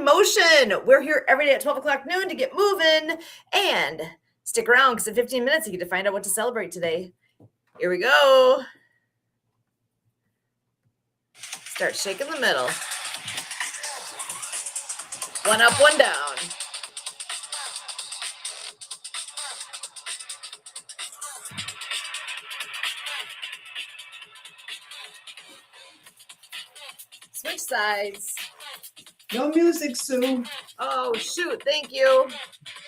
in motion. We're here every day at 12 o'clock noon to get moving. And stick around because in 15 minutes you get to find out what to celebrate today. Here we go. Start shaking the middle. One up, one down. Switch sides. No music, Sue. Oh, shoot. Thank you.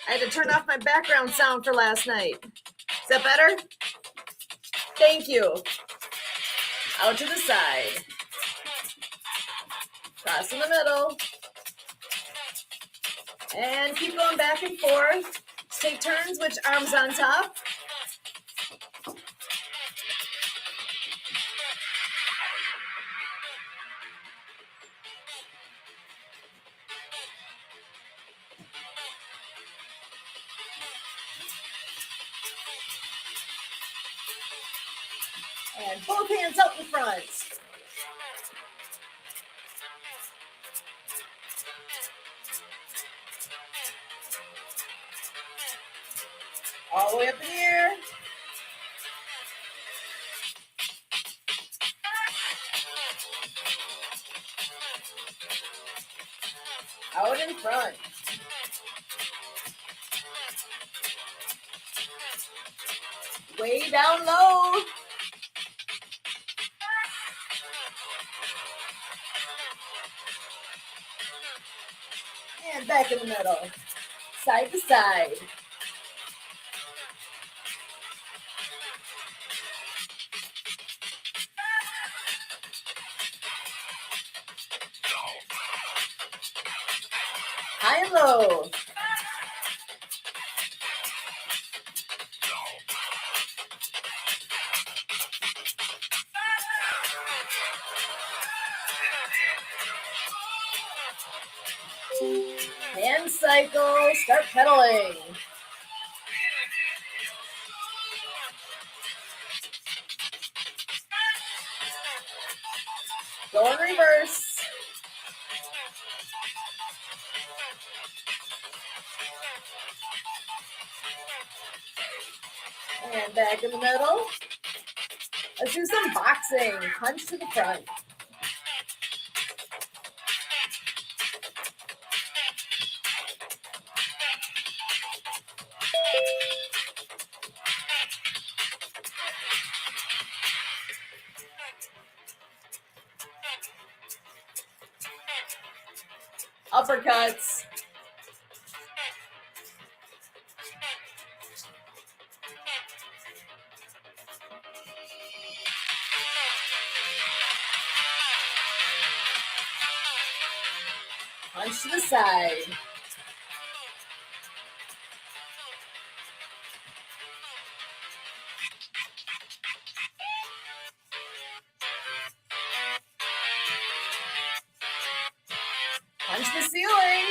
I had to turn off my background sound for last night. Is that better? Thank you. Out to the side. Cross in the middle. And keep going back and forth. Take turns, which arms on top. And both hands out in front. All the way up in the air. Out in front. Way down low. And back in the middle. Side to side. High and low. Hand cycle, start pedaling. Go in reverse. And back in the middle. Let's do some boxing. Punch to the front. Uppercuts. Punch to the side. Punch the ceiling.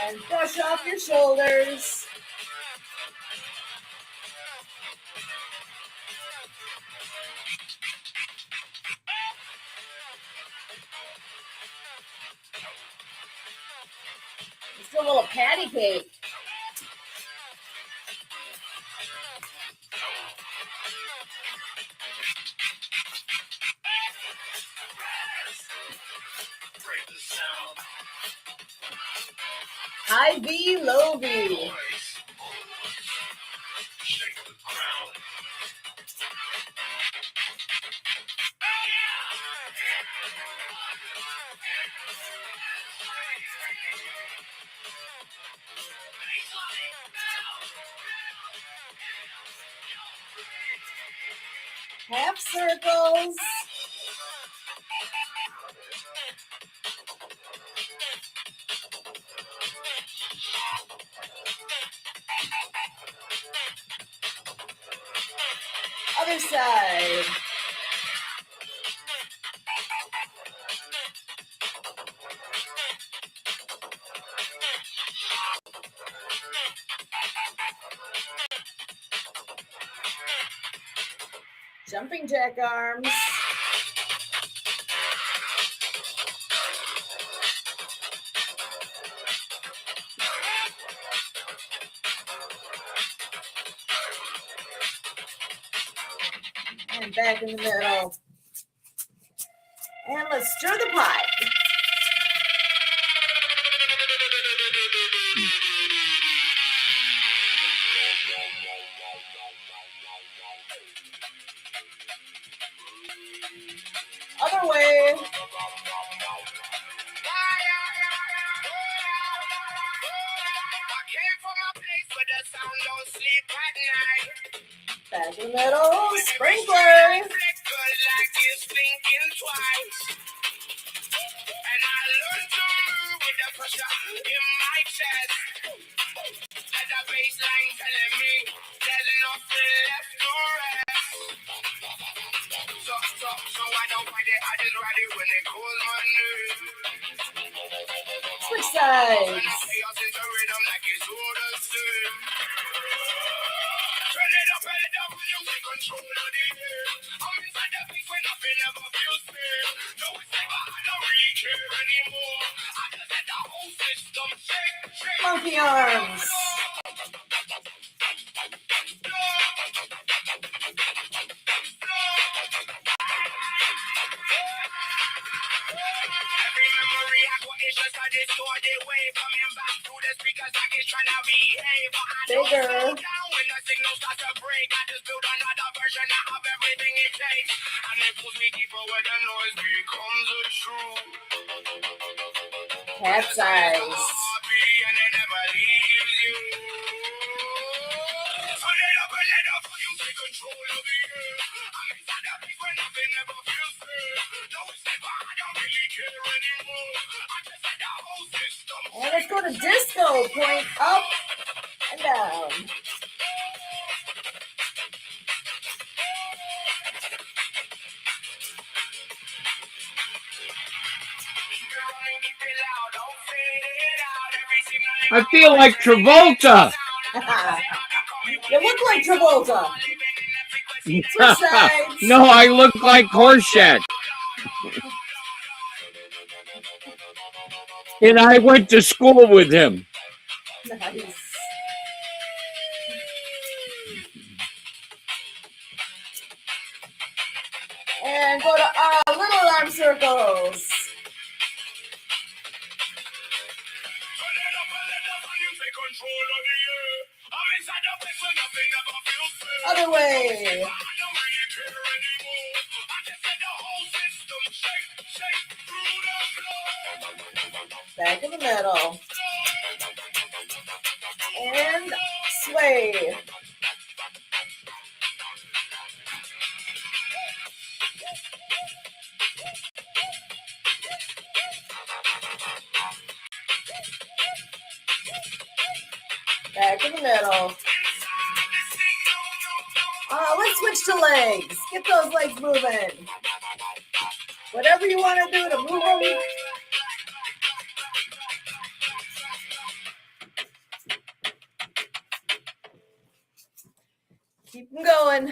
And brush off your shoulders. Let's do a little patty cake. High V, low V. Half circles. Other side. Jumping jack arms. And back in the middle. And let's stir the pot. Other way. Back in the middle, sprinkler. And I learned to move with the pressure in my chest. Let the baseline telling me there's nothing left to rest. So I don't fight it, I just ride it when they call my name. Switch sides. Chaos is a rhythm like it's all the same. Turn it up, when you take control of the air. I'm inside the peak when nothing ever feels fair. No, it's never, I don't really care anymore. I just let the whole system shake. Monkey arms. Every memory I got is just a distorted wave coming back through the speakers like it's trying to behave. But I don't Bigger. slow down when the signal starts to break. I just build another version of everything it takes. And it pulls me deeper where the noise becomes a truth. Cat's eyes. And it never leaves you. Turn it up and let up, you take control of the air. I'm inside the peak where nothing ever feels fair. No, it's never, I don't really care anymore. I just let the whole system. And let's go to disco. Point up and down. I feel like Travolta. You look like Travolta. Switch sides. No, I look like Horseshat. And I went to school with him. Nice. And go to little arm circles. Other way. Back in the middle. And sway. Back in the middle. Let's switch to legs. Get those legs moving. Whatever you want to do to move them. Keep them going.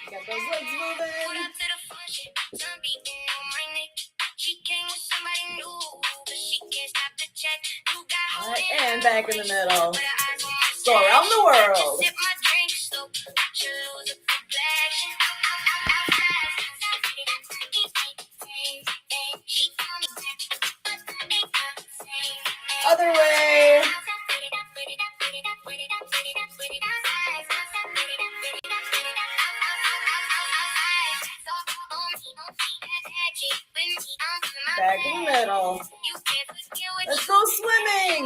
Get those legs moving. All right, and back in the middle. Go around the world. Other way. Back in the middle. Let's go swimming.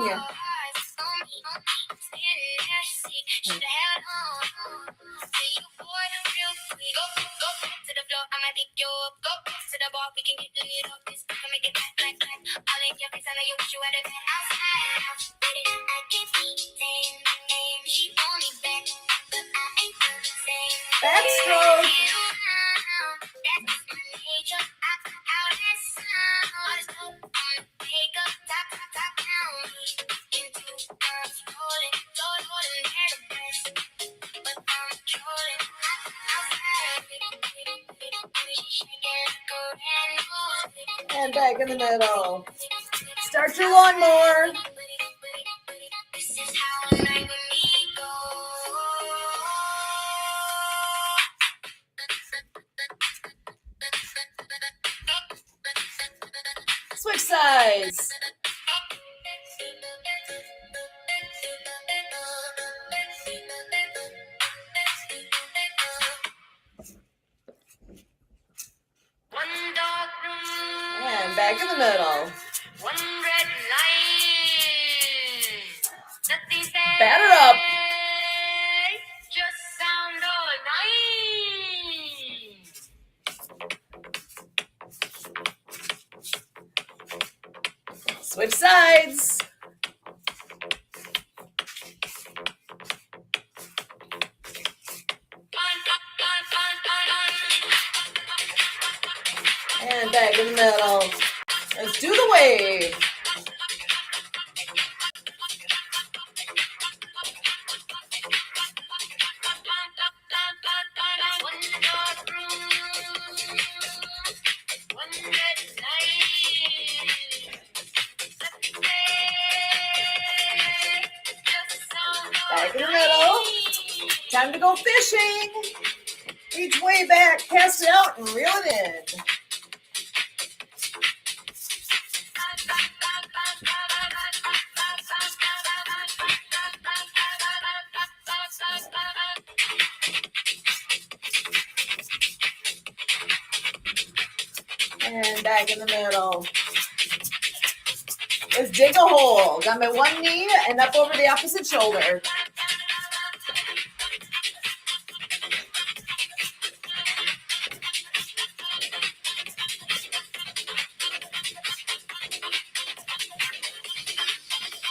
Backstroke. And back in the middle. Start your lawnmower. Switch sides. And back in the middle. Batter up. Switch sides. And back in the middle. Let's do the wave. Back in the middle. Time to go fishing. Reach way back, cast it out, and reel it in. And back in the middle. Let's dig a hole. Got my one knee and up over the opposite shoulder.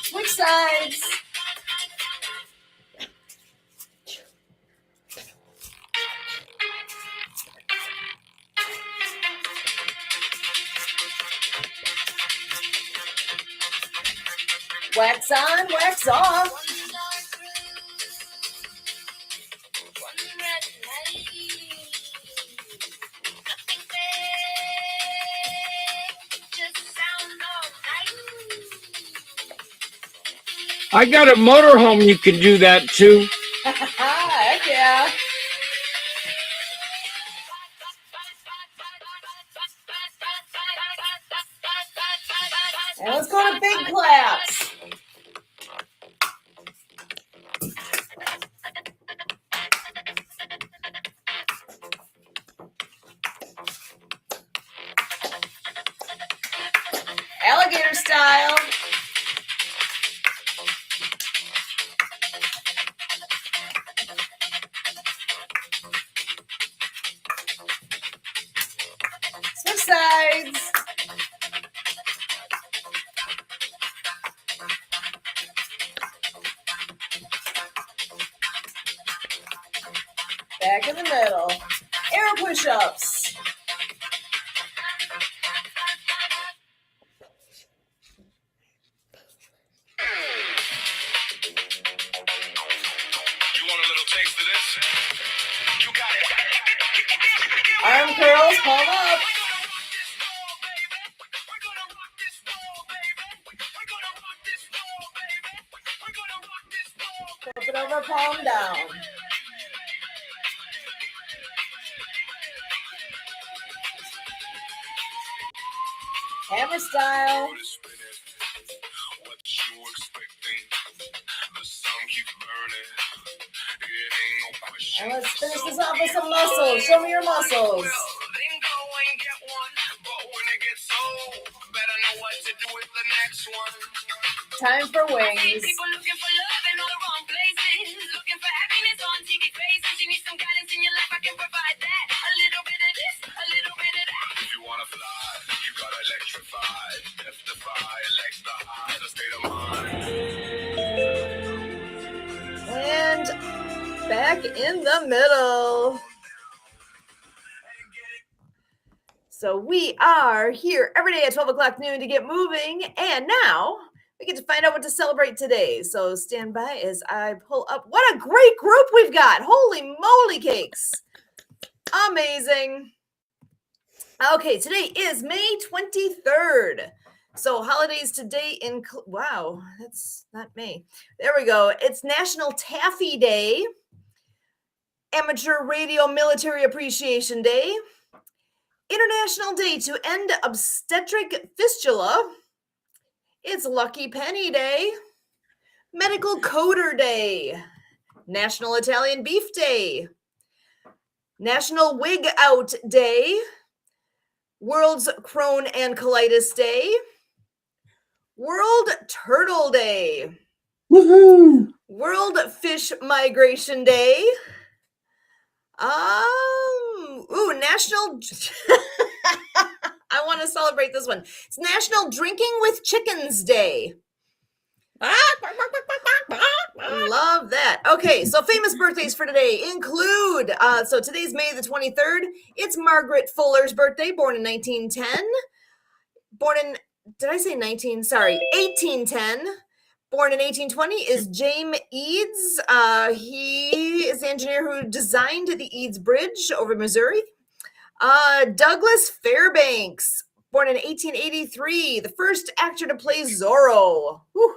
Switch sides. Wax on, wax off. I got a motorhome you can do that too. Heck yeah. And let's go to big claps. Alligator style. Switch sides. Back in the middle. Air push-ups. You want a little taste of this? You got it. Arm curls, palm up. Flip it over, palm down. Hammer style. What you expecting? The sun keeps burning. It ain't no question. And let's finish this off with some muscles. Show me your muscles. Then go and get one. But when it gets old, better know what to do with the next one. Time for wings. People looking for love in all the wrong places. Looking for happiness on TV faces. You need some guidance in your life, I can provide that. A little bit of this, a little bit of that. If you wanna fly, you gotta electrify. Death defy, elect the high, the state of mind. And back smack in the middle. So we are here every day at 12 o'clock noon to get moving. And now we get to find out what to celebrate today. So stand by as I pull up. What a great group we've got. Holy moly cakes. Amazing. Okay, today is May 23rd. So holidays today wow, that's not May. There we go. It's National Taffy Day, Amateur Radio Military Appreciation Day, International Day to End Obstetric Fistula. It's Lucky Penny Day, Medical Coder Day, National Italian Beef Day, National Wig Out Day, World's Crohn and Colitis Day, World Turtle Day, Woohoo! World Fish Migration Day, National I want to celebrate this one. It's National Drinking with Chickens Day. Love that. Okay, so famous birthdays for today include, so today's May the 23rd. It's Margaret Fuller's birthday, born in 1910. Did I say 19? Sorry, 1810. Born in 1820 is James Eads. He is the engineer who designed the Eads Bridge over Missouri. Douglas Fairbanks, born in 1883, the first actor to play Zorro. Whew.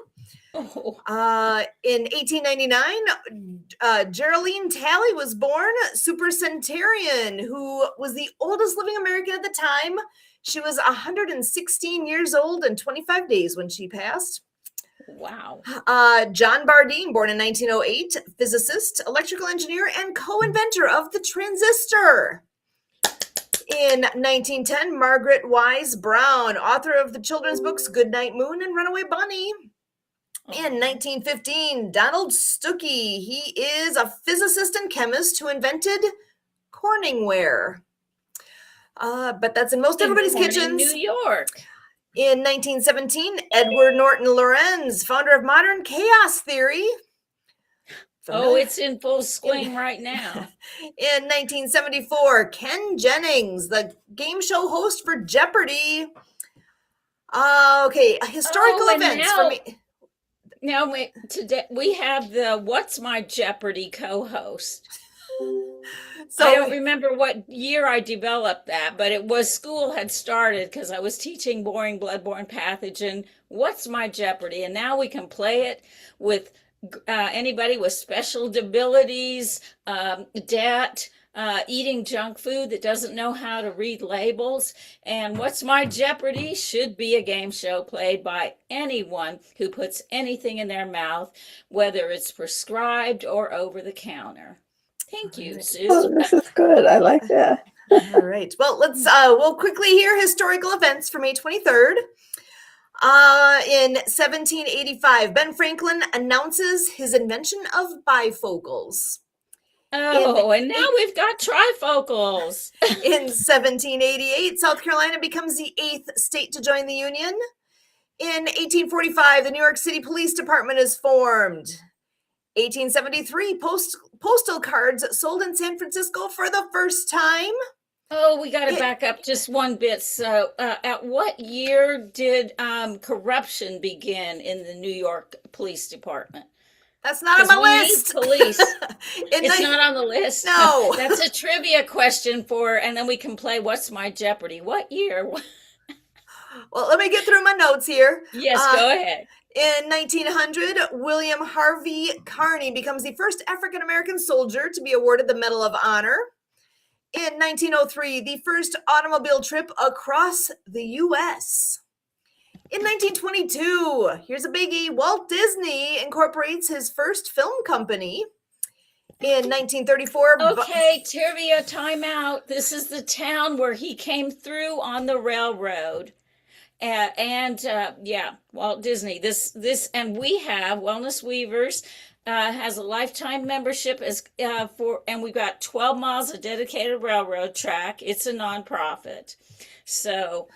In 1899, Geraldine Talley was born, supercentenarian, who was the oldest living American at the time. She was 116 years old and 25 days when she passed. Wow. John Bardeen, born in 1908, physicist, electrical engineer, and co-inventor of the transistor. In 1910, Margaret Wise Brown, author of the children's books Goodnight Moon and Runaway Bunny. In 1915, Donald Stuckey, he is a physicist and chemist who invented Corningware. But that's in most everybody's kitchens. New York. In 1917, Edward Norton Lorenz, founder of modern chaos theory. It's in full swing right now. In 1974, Ken Jennings, the game show host for Jeopardy. Historical events for me. Now, today we have the What's My Jeopardy co-host. So I don't remember what year I developed that, but it was school had started because I was teaching boring bloodborne pathogen. What's My Jeopardy? And now we can play it with anybody with special abilities, debt, eating junk food that doesn't know how to read labels. And What's My Jeopardy should be a game show played by anyone who puts anything in their mouth, whether it's prescribed or over the counter. Thank you, Sue. Oh, this is good. I like that. All right. Well, we'll quickly hear historical events for May 23rd. In 1785, Ben Franklin announces his invention of bifocals. And now we've got trifocals. In 1788, South Carolina becomes the 8th state to join the Union. In 1845, the New York City Police Department is formed. 1873, postal cards sold in San Francisco for the first time. Oh, we got to back up just one bit. So, at what year did corruption begin in the New York Police Department? That's not on my list. Police. It's not on the list. No. That's a trivia question and then we can play What's My Jeopardy? What year? Well, let me get through my notes here. Yes, go ahead. In 1900, William Harvey Carney becomes the first African-American soldier to be awarded the Medal of Honor. In 1903, the first automobile trip across the U.S. In 1922, here's a biggie, Walt Disney incorporates his first film company. In 1934... Okay, trivia timeout. This is the town where he came through on the railroad. Walt Disney. This, and we have Wellness Weavers has a lifetime membership and we've got 12 miles of dedicated railroad track. It's a nonprofit. So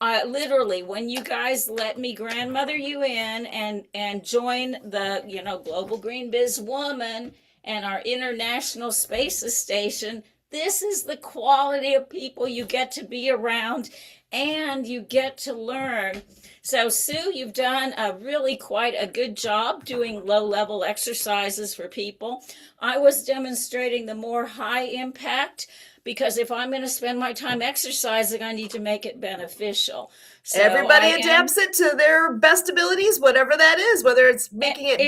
literally, when you guys let me grandmother you in and join the Global Green Biz Woman and our International Space Station. This is the quality of people you get to be around and you get to learn. So, Sue, you've done really quite a good job doing low-level exercises for people. I was demonstrating the more high impact, because if I'm going to spend my time exercising, I need to make it beneficial. So Everybody adapts it to their best abilities, whatever that is, whether it's making it.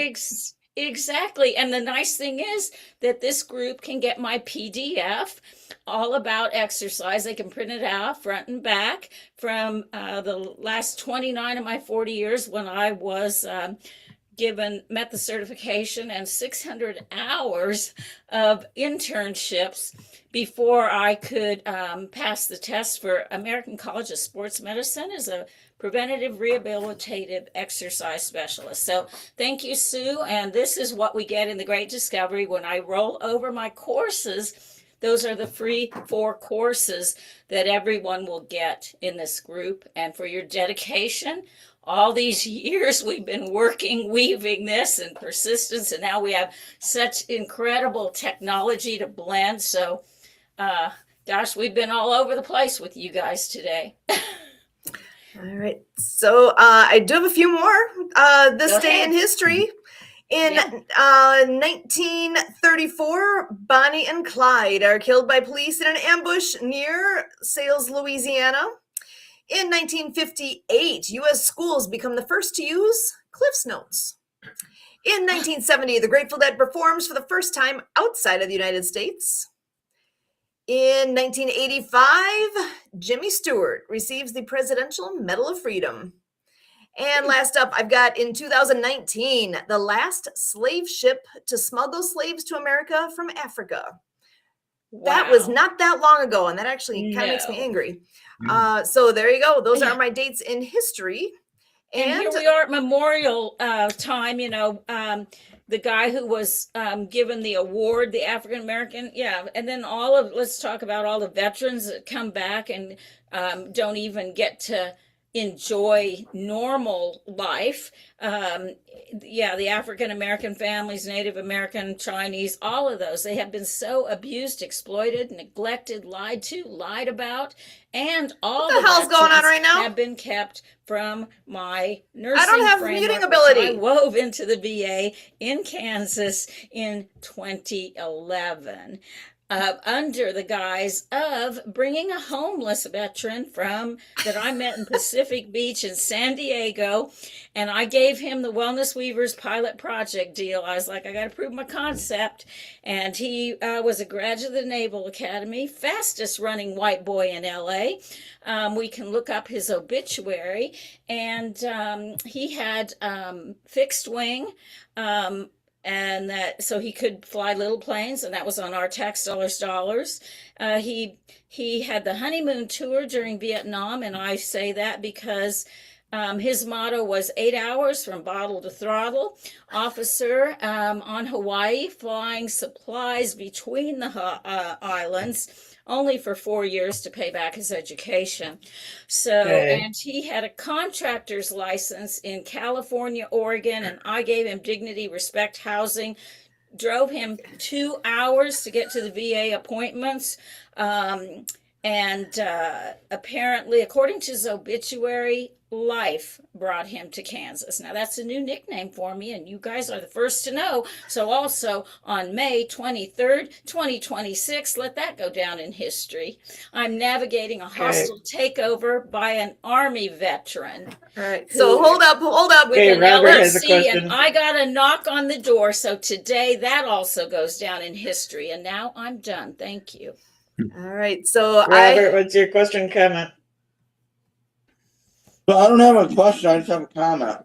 Exactly. And the nice thing is that this group can get my PDF all about exercise. They can print it out front and back from the last 29 of my 40 years when I was met the certification, and 600 hours of internships before I could pass the test for American College of Sports Medicine as a preventative rehabilitative exercise specialist. So thank you, Sue. And this is what we get in the Great Discovery. When I roll over my courses, those are the free 4 courses that everyone will get in this group. And for your dedication, all these years we've been working, weaving this, and persistence, and now we have such incredible technology to blend. So, gosh, we've been all over the place with you guys today. All right. So I do have a few more. This Go day ahead. in history. In Yeah. 1934, Bonnie and Clyde are killed by police in an ambush near Sales, Louisiana. In 1958, U.S. schools become the first to use Cliff's Notes. In 1970, the Grateful Dead performs for the first time outside of the United States. In 1985, Jimmy Stewart receives the Presidential Medal of Freedom. And last up, I've got in 2019, the last slave ship to smuggle slaves to America from Africa. That was Wow. not that long ago, and that actually kind of makes me No. angry. So there you go. Those are my dates in history. And here we are at Memorial time, the guy who was given the award, the African American, and then let's talk about all the veterans that come back and don't even get to enjoy normal life. The African American families, Native American, Chinese, all of those, they have been so abused, exploited, neglected, lied to, lied about, and all What the hell's going on veterans right now? have been kept from my nursing I don't have framework, muting which ability. I wove into the VA in Kansas in 2011. Under the guise of bringing a homeless veteran that I met in Pacific Beach in San Diego, and I gave him the Wellness Weavers pilot project deal. I was like, I got to prove my concept, and he was a graduate of the Naval Academy, fastest running white boy in LA. We can look up his obituary, and he had fixed wing. And so he could fly little planes, and that was on our tax dollars. He had the honeymoon tour during Vietnam, and I say that because his motto was 8 hours from bottle to throttle. Officer on Hawaii, flying supplies between the islands, only for 4 years to pay back his education. So, and he had a contractor's license in California, Oregon, and I gave him dignity, respect, housing, drove him 2 hours to get to the VA appointments. And apparently, according to his obituary, life brought him to Kansas. Now, that's a new nickname for me, and you guys are the first to know. So also on May 23rd, 2026, let that go down in history. I'm navigating a hostile takeover by an Army veteran. All right. So hold up. With Okay, an Robert has a LLC, question. and I got a knock on the door. So today, that also goes down in history. And now I'm done. Thank you. All right. So Robert, what's your question, comment? So I don't have a question. I just have a comment.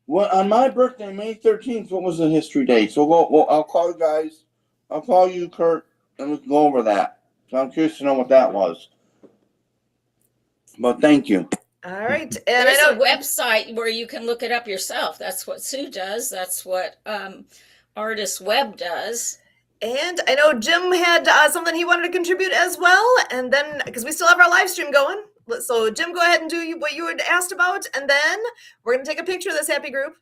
What on my birthday, May 13th? What was the history day? So I'll call you guys. I'll call you, Kurt, and we can go over that. So I'm curious to know what that was. But thank you. all right. And There's I a know website where you can look it up yourself. That's what Sue does. That's what Artist Web does. And I know Jim had something he wanted to contribute as well. And then, because we still have our live stream going. So Jim, go ahead and do what you had asked about. And then we're going to take a picture of this happy group.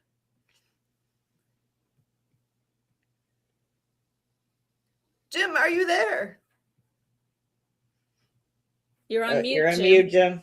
Jim, are you there? You're on mute. You're on Jim. mute, Jim.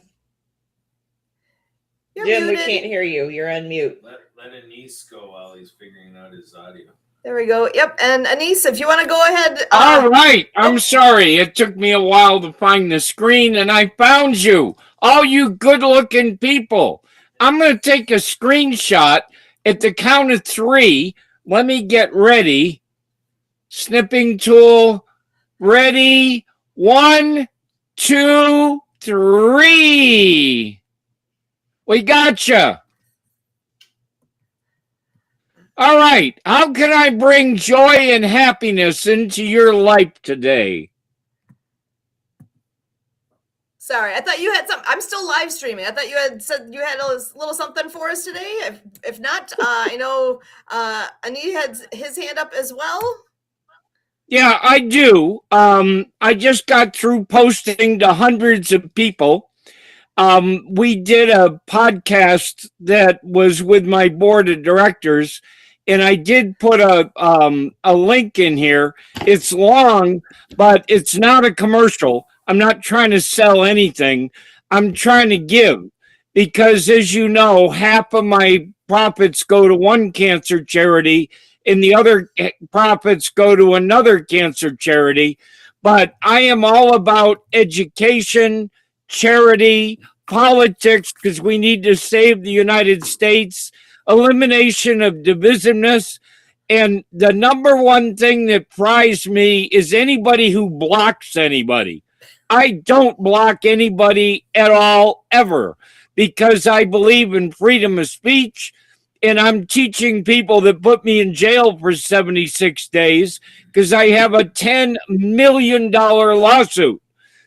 You're Jim, muted. we can't hear you. You're on mute. Let Anise go while he's figuring out his audio. There we go. Yep. And Anise, if you want to go ahead. All right. I'm sorry. It took me a while to find the screen, and I found you. All you good-looking people. I'm going to take a screenshot at the count of 3. Let me get ready. Snipping tool. Ready. 1, 2, 3. We gotcha. All right. How can I bring joy and happiness into your life today? Sorry, I thought you had some. I'm still live streaming. I thought you had said you had a little something for us today. If not, I know Anita had his hand up as well. Yeah, I do. I just got through posting to hundreds of people. We did a podcast that was with my board of directors, and I did put a link in here. It's long, but it's not a commercial. I'm not trying to sell anything. I'm trying to give because, as you know, half of my profits go to one cancer charity and the other profits go to another cancer charity. But I am all about education, charity, politics, because we need to save the United States, elimination of divisiveness. And the number one thing that fries me is anybody who blocks anybody. I don't block anybody at all, ever, because I believe in freedom of speech. And I'm teaching people that put me in jail for 76 days because I have a $10 million lawsuit.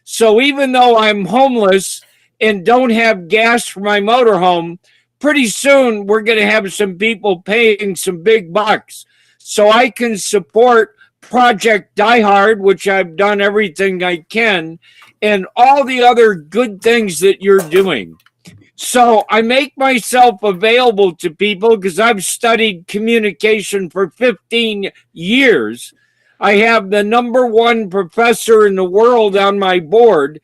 So even though I'm homeless and don't have gas for my motorhome, pretty soon we're going to have some people paying some big bucks. So I can support Project Die Hard, which I've done everything I can, and all the other good things that you're doing. So I make myself available to people because I've studied communication for 15 years. I have the #1 professor in the world on my board,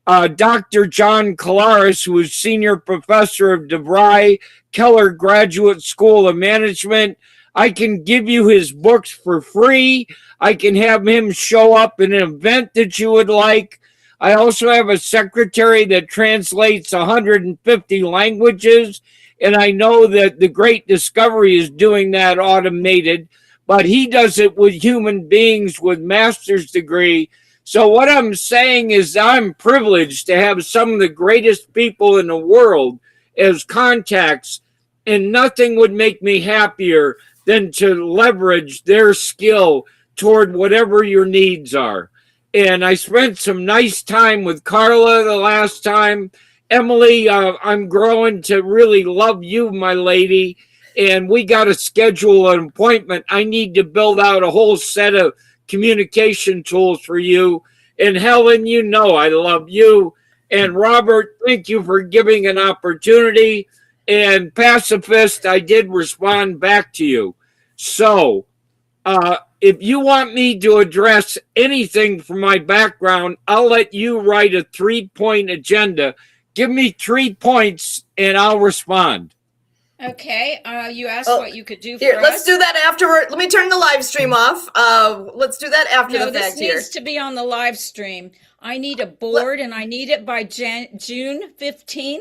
Dr. John Kalaris, who is senior professor of DeVry Keller Graduate School of Management. I can give you his books for free. I can have him show up in an event that you would like. I also have a secretary that translates 150 languages, and I know that the Great Discovery is doing that automated, but he does it with human beings with master's degree. So what I'm saying is I'm privileged to have some of the greatest people in the world as contacts, and nothing would make me happier than to leverage their skill toward whatever your needs are. And I spent some nice time with Carla the last time. Emily, I'm growing to really love you, my lady. And we got to schedule an appointment. I need to build out a whole set of communication tools for you. And Helen, you know I love you. And Robert, thank you for giving an opportunity. And Pacifist, I did respond back to you. So, if you want me to address anything from my background, I'll let you write a 3-point agenda. Give me 3 points and I'll respond. Okay. You asked what you could do for Here, us. let's do that afterward. Let me turn the live stream off. Let's do that after No, the this fact here. needs to be on the live stream. I need a board, and I need it by June 15th.